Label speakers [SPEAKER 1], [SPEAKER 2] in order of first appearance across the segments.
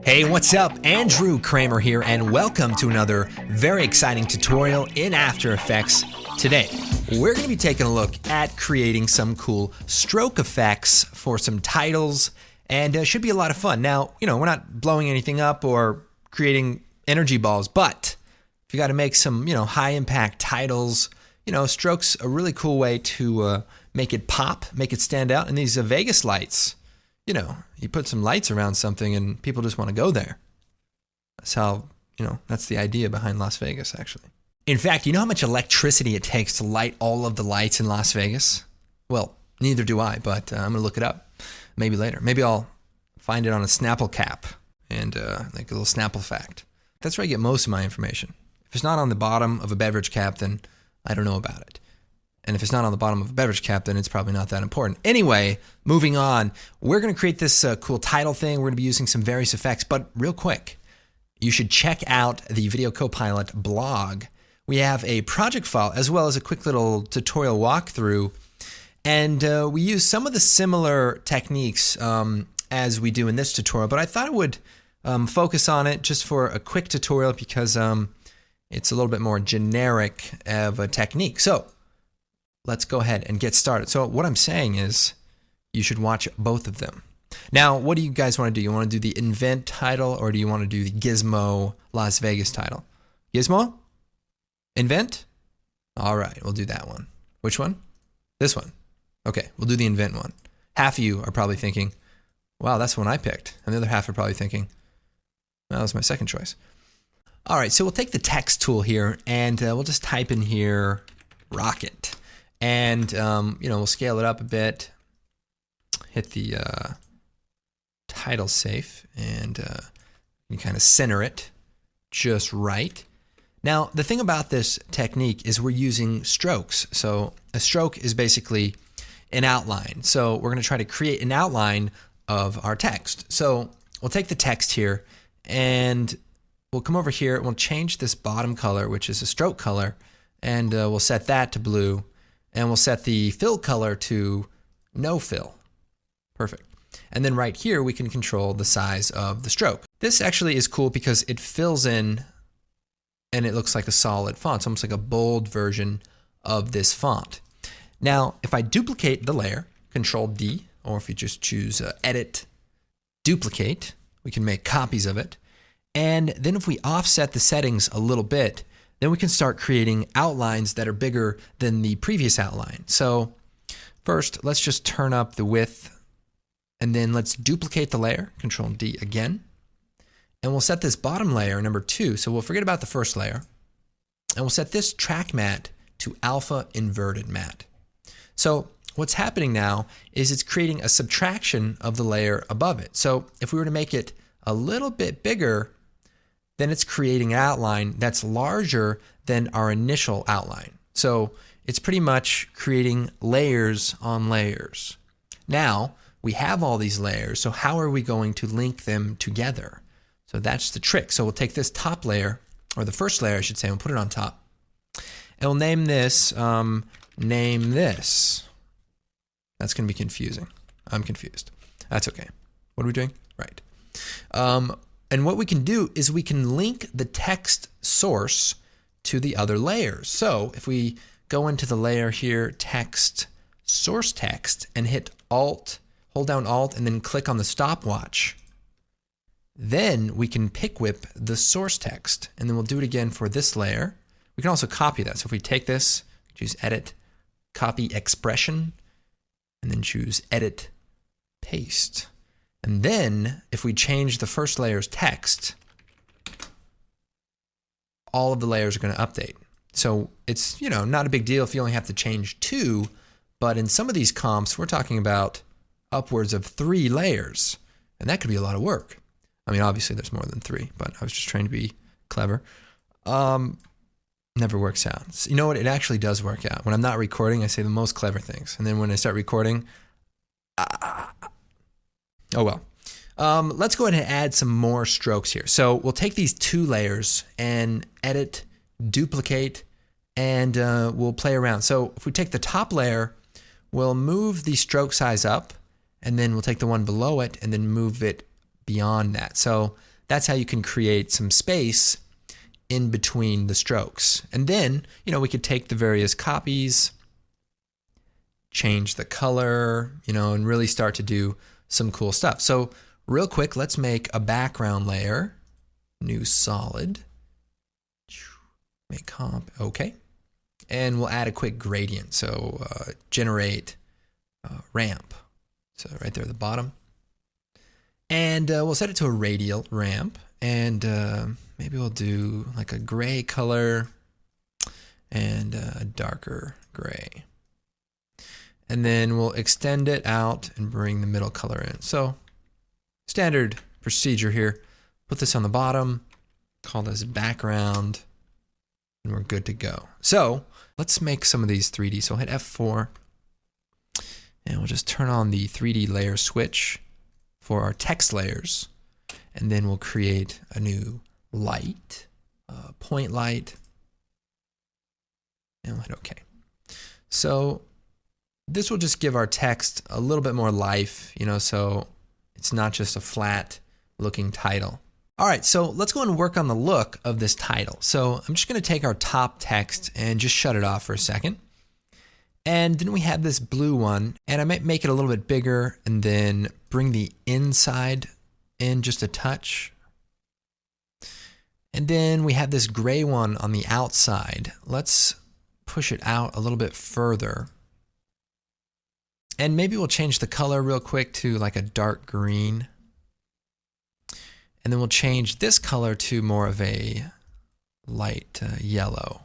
[SPEAKER 1] Hey, what's up? Andrew Kramer here, and welcome to another very exciting tutorial in After Effects. Today, we're going to be taking a look at creating some cool stroke effects for some titles, and it should be a lot of fun. Now, we're not blowing anything up or creating energy balls, but if you got to make some, high impact titles, strokes a really cool way to make it pop, make it stand out. And these Vegas lights, you put some lights around something and people just want to go there. That's how, that's the idea behind Las Vegas, actually. In fact, you know how much electricity it takes to light all of the lights in Las Vegas? Well, neither do I, but I'm going to look it up. Maybe later. Maybe I'll find it on a Snapple cap and like a little Snapple fact. That's where I get most of my information. If it's not on the bottom of a beverage cap, then I don't know about it. And if it's not on the bottom of a beverage cap, then it's probably not that important. Anyway, moving on, we're going to create this cool title thing. We're going to be using some various effects, but real quick, you should check out the Video Copilot blog. We have a project file as well as a quick little tutorial walkthrough, and we use some of the similar techniques as we do in this tutorial, but I thought I would focus on it just for a quick tutorial because it's a little bit more generic of a technique. So let's go ahead and get started. So what I'm saying is you should watch both of them. Now, what do you guys want to do? You want to do the Invent title or do you want to do the Gizmo Las Vegas title? Gizmo? Invent? All right, we'll do that one. Which one? This one. Okay, we'll do the Invent one. Half of you are probably thinking, wow, that's the one I picked. And the other half are probably thinking, well, that was my second choice. All right, so we'll take the text tool here and we'll just type in here rocket. And, we'll scale it up a bit, hit the title safe, and you kind of center it just right. Now, the thing about this technique is we're using strokes. So a stroke is basically an outline. So we're going to try to create an outline of our text. So we'll take the text here, and we'll come over here, and we'll change this bottom color, which is a stroke color, and we'll set that to blue. And we'll set the fill color to no fill. Perfect. And then right here, we can control the size of the stroke. This actually is cool because it fills in and it looks like a solid font. It's almost like a bold version of this font. Now, if I duplicate the layer, Control D, or if you just choose Edit, Duplicate, we can make copies of it. And then if we offset the settings a little bit, then we can start creating outlines that are bigger than the previous outline. So first, let's just turn up the width, and then let's duplicate the layer, Control D again. And we'll set this bottom layer, number 2, so we'll forget about the first layer. And we'll set this track matte to alpha inverted matte. So what's happening now is it's creating a subtraction of the layer above it. So if we were to make it a little bit bigger, then it's creating an outline that's larger than our initial outline. So it's pretty much creating layers on layers. Now, we have all these layers, so how are we going to link them together? So that's the trick. So we'll take this top layer, or the first layer I should say, and we'll put it on top. And we'll name this, name this. That's going to be confusing. I'm confused. That's okay. What are we doing? Right. And what we can do is we can link the text source to the other layers. So if we go into the layer here, text, source text, and hit Alt, hold down Alt, and then click on the stopwatch, then we can pick whip the source text. And then we'll do it again for this layer. We can also copy that. So if we take this, choose Edit, Copy Expression, and then choose Edit, Paste. And then, if we change the first layer's text, all of the layers are going to update. So it's, not a big deal if you only have to change 2, but in some of these comps, we're talking about upwards of 3 layers, and that could be a lot of work. I mean, obviously there's more than 3, but I was just trying to be clever. Never works out. So you know what? It actually does work out. When I'm not recording, I say the most clever things, and then when I start recording, oh well. Let's go ahead and add some more strokes here. So we'll take these 2 layers and edit, duplicate, and we'll play around. So if we take the top layer, we'll move the stroke size up, and then we'll take the one below it and then move it beyond that. So that's how you can create some space in between the strokes. And then, we could take the various copies, change the color, and really start to do some cool stuff. So real quick, let's make a background layer, new solid, make comp, okay. And we'll add a quick gradient. So generate ramp. So right there at the bottom. And we'll set it to a radial ramp. And maybe we'll do like a gray color and a darker gray. And then we'll extend it out and bring the middle color in. So standard procedure here. Put this on the bottom, call this background, and we're good to go. So let's make some of these 3D. So I'll hit F4, and we'll just turn on the 3D layer switch for our text layers. And then we'll create a new light, point light, and we'll hit OK. So this will just give our text a little bit more life, so it's not just a flat looking title. All right, so let's go and work on the look of this title. So I'm just going to take our top text and just shut it off for a second. And then we have this blue one, and I might make it a little bit bigger and then bring the inside in just a touch. And then we have this gray one on the outside. Let's push it out a little bit further. And maybe we'll change the color real quick to like a dark green. And then we'll change this color to more of a light yellow,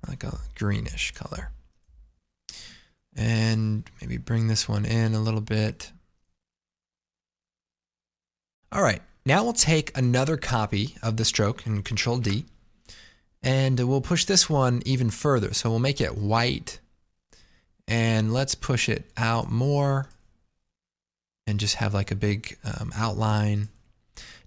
[SPEAKER 1] like a greenish color. And maybe bring this one in a little bit. All right, now we'll take another copy of the stroke and Control D, and we'll push this one even further. So we'll make it white, and let's push it out more and just have like a big outline.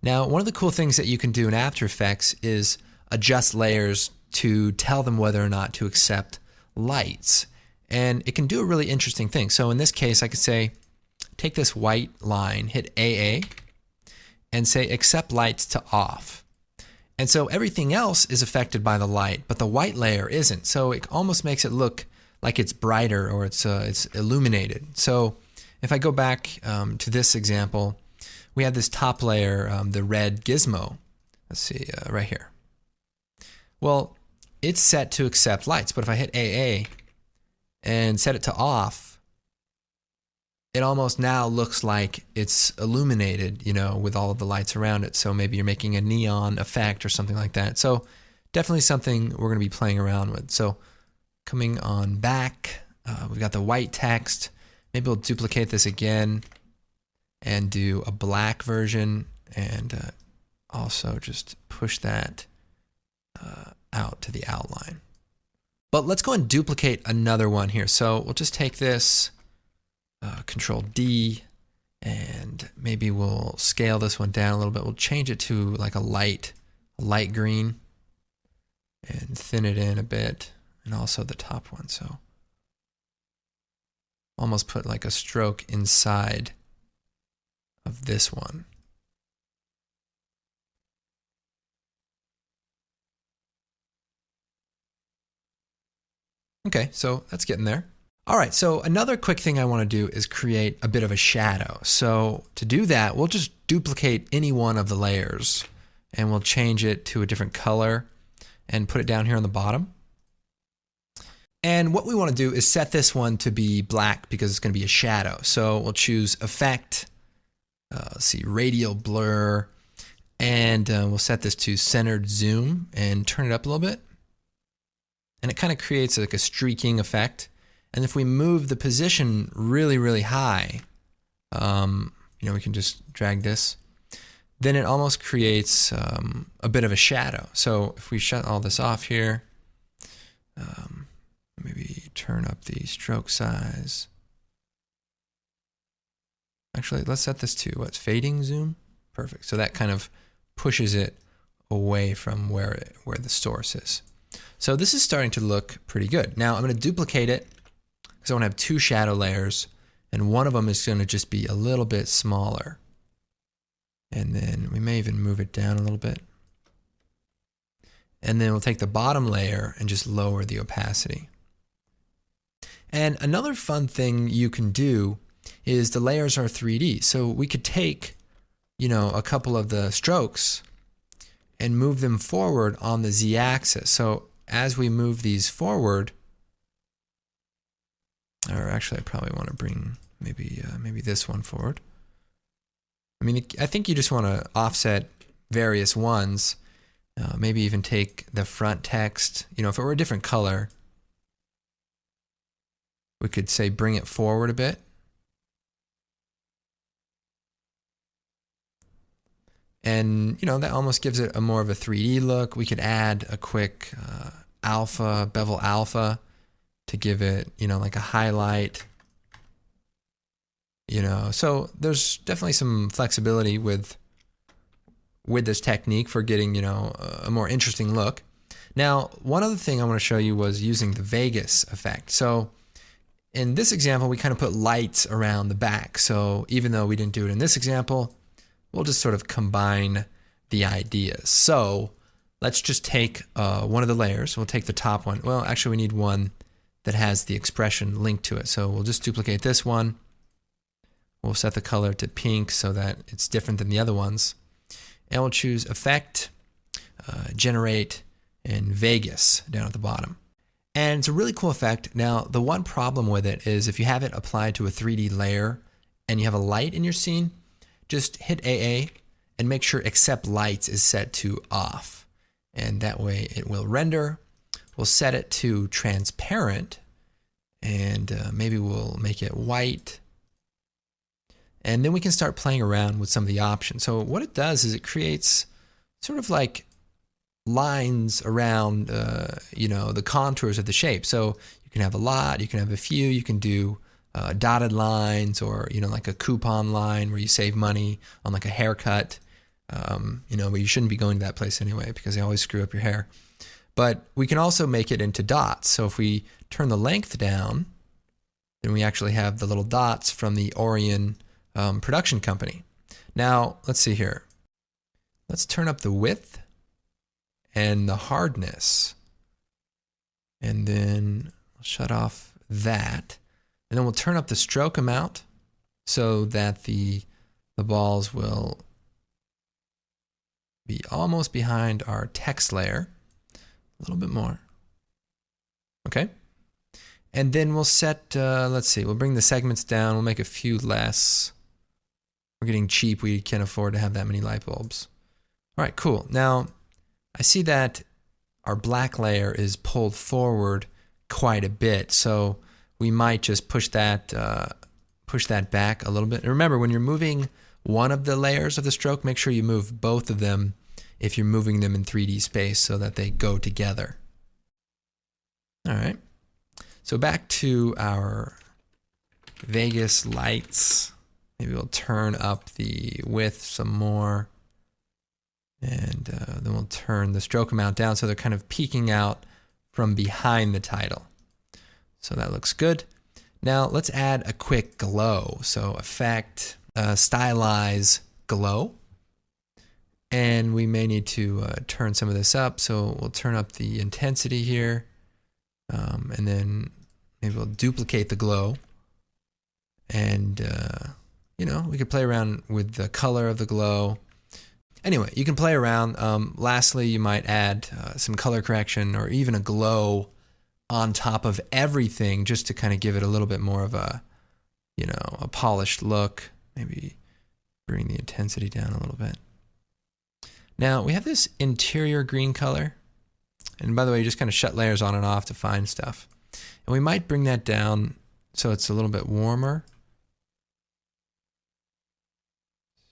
[SPEAKER 1] Now, one of the cool things that you can do in After Effects is adjust layers to tell them whether or not to accept lights. And it can do a really interesting thing. So in this case, I could say, take this white line, hit AA, and say accept lights to off. And so everything else is affected by the light, but the white layer isn't. So it almost makes it look like it's brighter or it's illuminated. So if I go back to this example, we have this top layer, the red gizmo. Let's see, right here. Well, it's set to accept lights, but if I hit AA and set it to off, it almost now looks like it's illuminated, with all of the lights around it. So maybe you're making a neon effect or something like that. So definitely something we're going to be playing around with. So coming on back, we've got the white text. Maybe we'll duplicate this again and do a black version, and also just push that out to the outline. But let's go and duplicate another one here. So we'll just take this, Control D, and maybe we'll scale this one down a little bit. We'll change it to like a light green and thin it in a bit, and also the top one. So almost put like a stroke inside of this one. Okay, so that's getting there. All right, so another quick thing I want to do is create a bit of a shadow. So to do that, we'll just duplicate any one of the layers, and we'll change it to a different color and put it down here on the bottom. And what we want to do is set this one to be black because it's going to be a shadow. So we'll choose Effect, let's see, Radial Blur, and we'll set this to Centered Zoom and turn it up a little bit. And it kind of creates like a streaking effect. And if we move the position really, really high, we can just drag this, then it almost creates a bit of a shadow. So if we shut all this off here, maybe turn up the stroke size. Actually, let's set this to what's fading zoom. Perfect. So that kind of pushes it away from where the source is. So this is starting to look pretty good. Now I'm going to duplicate it because I want to have two shadow layers, and one of them is going to just be a little bit smaller. And then we may even move it down a little bit. And then we'll take the bottom layer and just lower the opacity. And another fun thing you can do is the layers are 3D. So we could take, a couple of the strokes and move them forward on the Z-axis. So as we move these forward, or actually I probably want to bring maybe this one forward. I think you just want to offset various ones. Maybe even take the front text. If it were a different color, we could say bring it forward a bit. And, that almost gives it a more of a 3D look. We could add a quick bevel alpha to give it, like a highlight. So there's definitely some flexibility with this technique for getting, a more interesting look. Now, one other thing I want to show you was using the Vegas effect. So in this example, we kind of put lights around the back. So even though we didn't do it in this example, we'll just sort of combine the ideas. So let's just take one of the layers. We'll take the top one. Well, actually, we need one that has the expression linked to it. So we'll just duplicate this one. We'll set the color to pink so that it's different than the other ones. And we'll choose Effect, Generate, and Vegas down at the bottom. And it's a really cool effect. Now, the one problem with it is if you have it applied to a 3D layer and you have a light in your scene, just hit AA and make sure Accept Lights is set to off. And that way it will render. We'll set it to transparent, and maybe we'll make it white. And then we can start playing around with some of the options. So what it does is it creates sort of like lines around, the contours of the shape. So you can have a lot, you can have a few, you can do dotted lines, or, like a coupon line where you save money on like a haircut. But you shouldn't be going to that place anyway because they always screw up your hair. But we can also make it into dots. So if we turn the length down, then we actually have the little dots from the Orion production company. Now, let's see here. Let's turn up the width and the hardness. And then we'll shut off that. And then we'll turn up the stroke amount so that the balls will be almost behind our text layer. A little bit more. Okay. And then we'll set, let's see, we'll bring the segments down. We'll make a few less. We're getting cheap. We can't afford to have that many light bulbs. All right, cool. Now, I see that our black layer is pulled forward quite a bit. So we might just push that back a little bit. And remember, when you're moving one of the layers of the stroke, make sure you move both of them if you're moving them in 3D space so that they go together. All right. So back to our Vegas lights. Maybe we'll turn up the width some more. And then we'll turn the stroke amount down so they're kind of peeking out from behind the title. So that looks good. Now let's add a quick glow. So Effect, Stylize, Glow. And we may need to turn some of this up. So we'll turn up the intensity here. And then maybe we'll duplicate the glow. And, we could play around with the color of the glow. Anyway, you can play around. Lastly, you might add some color correction or even a glow on top of everything just to kind of give it a little bit more of a polished look. Maybe bring the intensity down a little bit. Now, we have this interior green color. And by the way, you just kind of shut layers on and off to find stuff. And we might bring that down so it's a little bit warmer.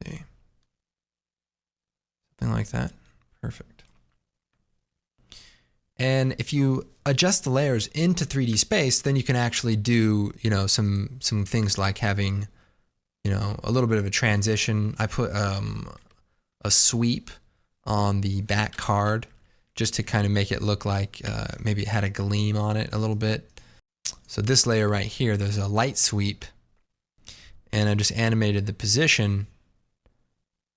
[SPEAKER 1] Let's see. Something like that. Perfect. And if you adjust the layers into 3D space, then you can actually do, some things like having, a little bit of a transition. I put a sweep on the back card just to kind of make it look like maybe it had a gleam on it a little bit. So this layer right here, there's a light sweep, and I just animated the position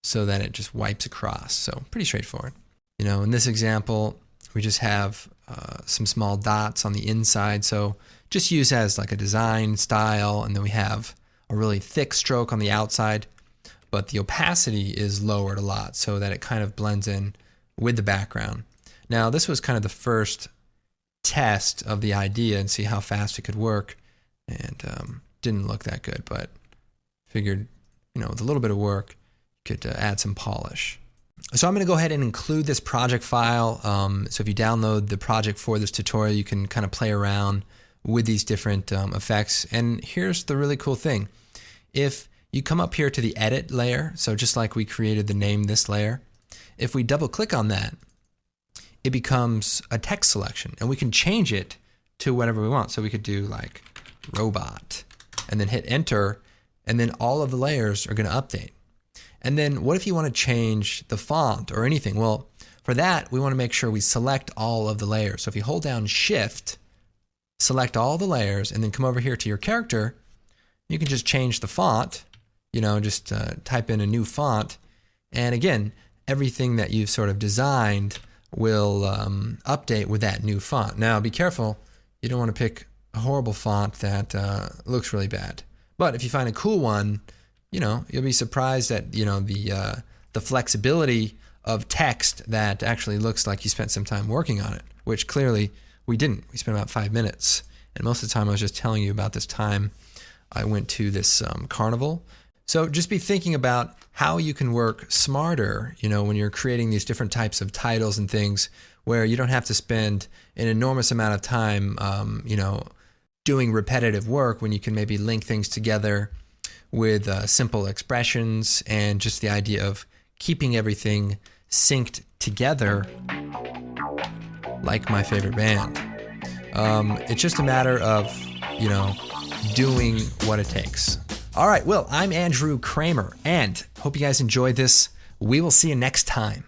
[SPEAKER 1] so that it just wipes across. So pretty straightforward. You know, in this example, we just have some small dots on the inside. So just use as like a design style. And then we have a really thick stroke on the outside, but the opacity is lowered a lot so that it kind of blends in with the background. Now, this was kind of the first test of the idea and see how fast it could work, and didn't look that good, but figured, you know, with a little bit of work, you could add some polish. So I'm going to go ahead and include this project file. So if you download the project for this tutorial, you can kind of play around with these different effects. And here's the really cool thing. If you come up here to the edit layer, so just like we created the name this layer, if we double click on that, it becomes a text selection, and we can change it to whatever we want. So we could do like robot and then hit enter, and then all of the layers are going to update. And then what if you want to change the font or anything? Well, for that, we want to make sure we select all of the layers. So if you hold down Shift, select all the layers, and then come over here to your character, you can just change the font, you know, just type in a new font. And again, everything that you've sort of designed will update with that new font. Now, be careful. You don't want to pick a horrible font that looks really bad. But if you find a cool one, you know, you'll be surprised at, you know, the flexibility of text that actually looks like you spent some time working on it, which clearly we didn't. We spent about 5 minutes. And most of the time I was just telling you about this time I went to this carnival. So just be thinking about how you can work smarter, you know, when you're creating these different types of titles and things where you don't have to spend an enormous amount of time, you know, doing repetitive work, when you can maybe link things together with simple expressions and just the idea of keeping everything synced together like my favorite band. It's just a matter of, you know, doing what it takes. All right, well, I'm Andrew Kramer, and hope you guys enjoyed this. We will see you next time.